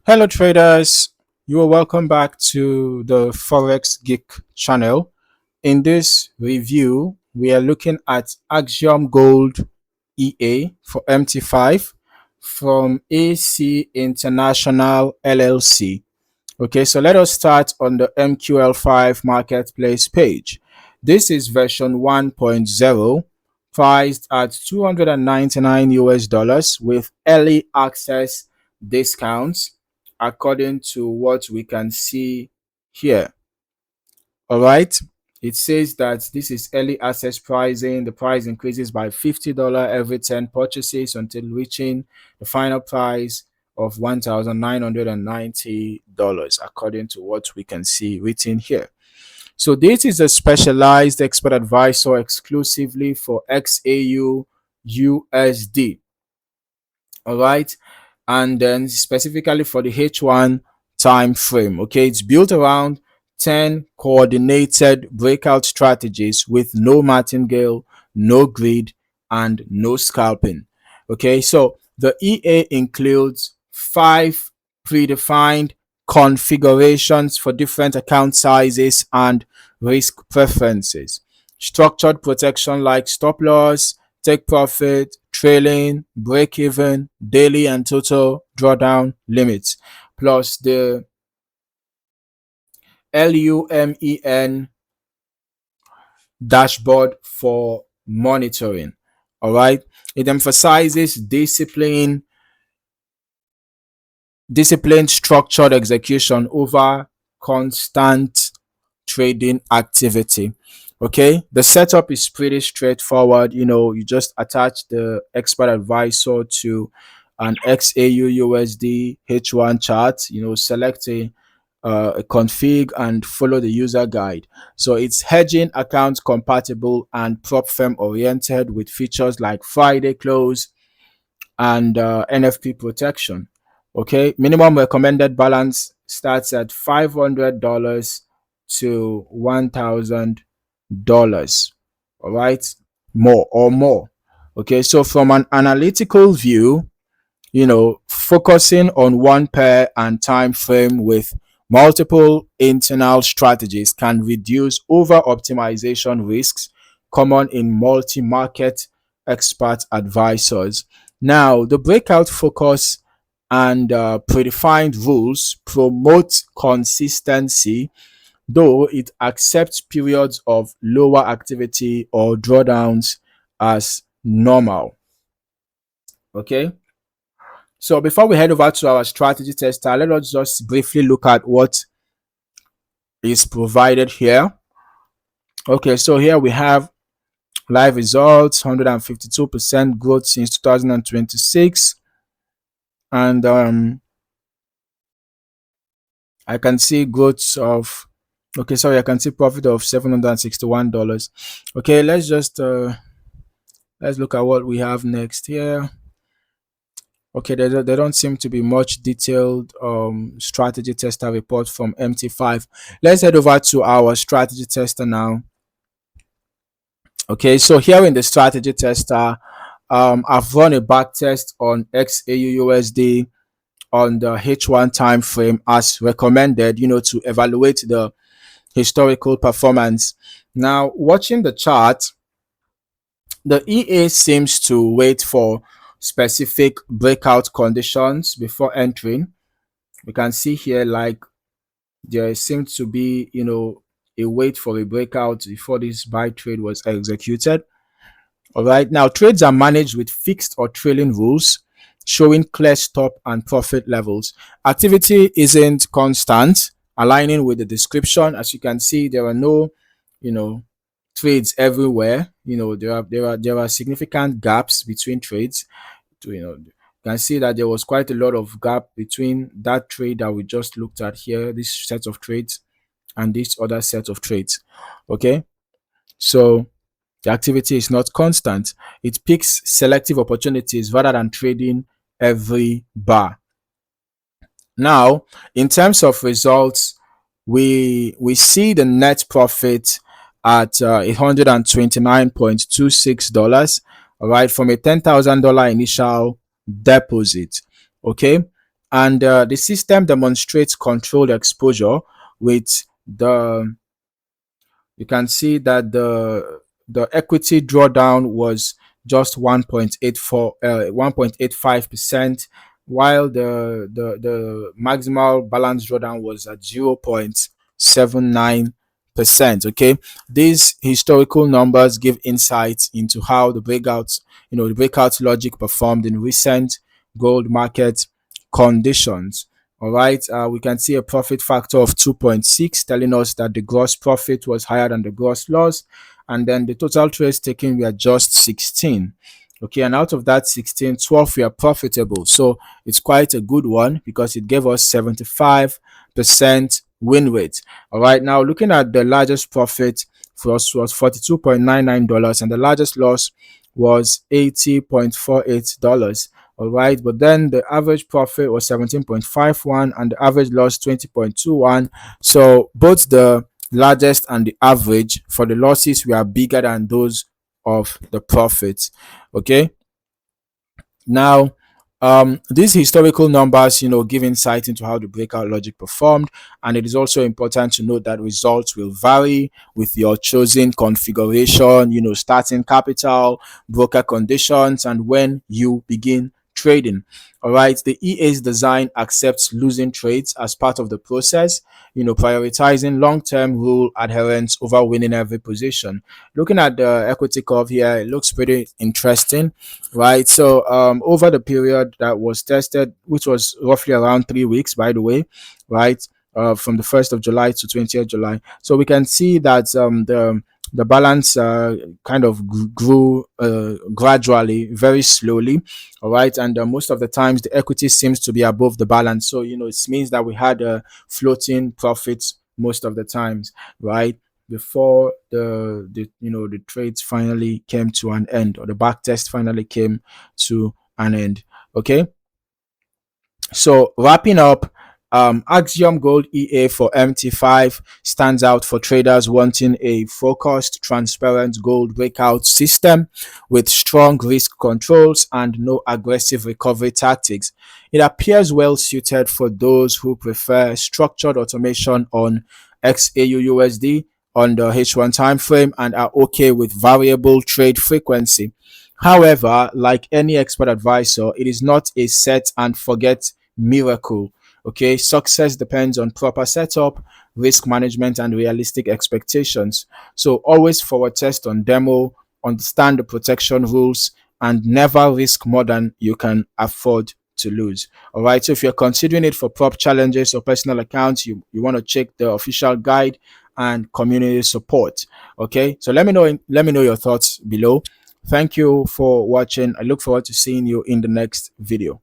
Hello traders, you are welcome back to the Forex Geek channel. In this review, we are looking at Axiom Gold EA for MT5 from AC International LLC. Okay, so let us start on the MQL5 marketplace page. This is version 1.0, priced at 299 US dollars with early access discounts according to what we can see here. All right. It says that this is early access pricing. The price increases by $50 every 10 purchases until reaching the final price of $1,990, according to what we can see written here. So this is a specialized expert advisor exclusively for XAUUSD. All right, and then specifically for the H1 time frame. Okay, it's built around 10 coordinated breakout strategies with no martingale, no grid, and no scalping. Okay, so the EA includes 5 predefined configurations for different account sizes and risk preferences. Structured protection like stop loss, take profit, trailing, break even, daily and total drawdown limits, plus the LUMEN dashboard for monitoring. All right. It emphasizes disciplined structured execution over constant trading activity. Okay, the setup is pretty straightforward. You just attach the expert advisor to an XAUUSD H1 chart, select a config and follow the user guide. So it's hedging account compatible and prop firm oriented with features like Friday close and NFP protection. Okay, minimum recommended balance starts at $500 to $1,000. All right, more. Okay, so from an analytical view, focusing on one pair and time frame with multiple internal strategies can reduce over optimization risks common in multi-market expert advisors. Now, the breakout focus and predefined rules promote consistency, though it accepts periods of lower activity or drawdowns as normal. Okay. So before we head over to our strategy tester, let us just briefly look at what is provided here. Okay, so here we have live results, 152% growth since 2026. And I can see growth of, okay, sorry, I can see profit of $761. Okay, let's just, let's look at what we have next here. Okay, there don't seem to be much detailed strategy tester report from MT5. Let's head over to our strategy tester now. Okay, so here in the strategy tester, I've run a back test on XAUUSD on the H1 time frame as recommended, to evaluate the historical performance. Now, watching the chart, the EA seems to wait for specific breakout conditions before entering. We can see here like there seems to be a wait for a breakout before this buy trade was executed. All right, now trades are managed with fixed or trailing rules showing clear stop and profit levels. Activity isn't constant, aligning with the description. As you can see, there are no trades everywhere. There are significant gaps between trades. You can see that there was quite a lot of gap between that trade that we just looked at here, this set of trades, and this other set of trades. Okay, so the activity is not constant. It picks selective opportunities rather than trading every bar. Now, in terms of results, we see the net profit at $129.26. All right, from a $10,000 initial deposit. Okay, And the system demonstrates controlled exposure with the, you can see that the equity drawdown was just 1.85%, while the maximal balance drawdown was at 0.79%. Okay, these historical numbers give insights into how the breakout logic performed in recent gold market conditions. All right, we can see a profit factor of 2.6, telling us that the gross profit was higher than the gross loss, and then the total trades taken were just 16. Okay, and out of that 16, 12 were profitable. So it's quite a good one because it gave us 75% win rate. All right, now looking at the largest profit for us was $42.99, and the largest loss was $80.48. All right, but then the average profit was 17.51 and the average loss 20.21. So both the largest and the average for the losses were bigger than those of the profits. Okay, now these historical numbers, give insight into how the breakout logic performed, and it is also important to note that results will vary with your chosen configuration, starting capital, broker conditions, and when you begin trading. All right, the EA's design accepts losing trades as part of the process, prioritizing long-term rule adherence over winning every position. Looking at the equity curve here, it looks pretty interesting, right? So over the period that was tested, which was roughly around 3 weeks, by the way, right, from the 1st of July to 20th July, so we can see that the balance kind of grew gradually, very slowly. All right, and most of the times the equity seems to be above the balance, so it means that we had floating profits most of the times, right, before the trades finally came to an end, or the back test finally came to an end. Okay, so wrapping up, Axiom Gold EA for MT5 stands out for traders wanting a focused, transparent gold breakout system with strong risk controls and no aggressive recovery tactics. It appears well suited for those who prefer structured automation on XAUUSD on the H1 time frame and are okay with variable trade frequency. However, like any expert advisor, it is not a set and forget miracle. Okay, success depends on proper setup, risk management, and realistic expectations. So always forward test on demo, understand the protection rules, and never risk more than you can afford to lose. All right, so if you're considering it for prop challenges or personal accounts, you want to check the official guide and community support. Okay, so let me know your thoughts below. Thank you for watching. I look forward to seeing you in the next video.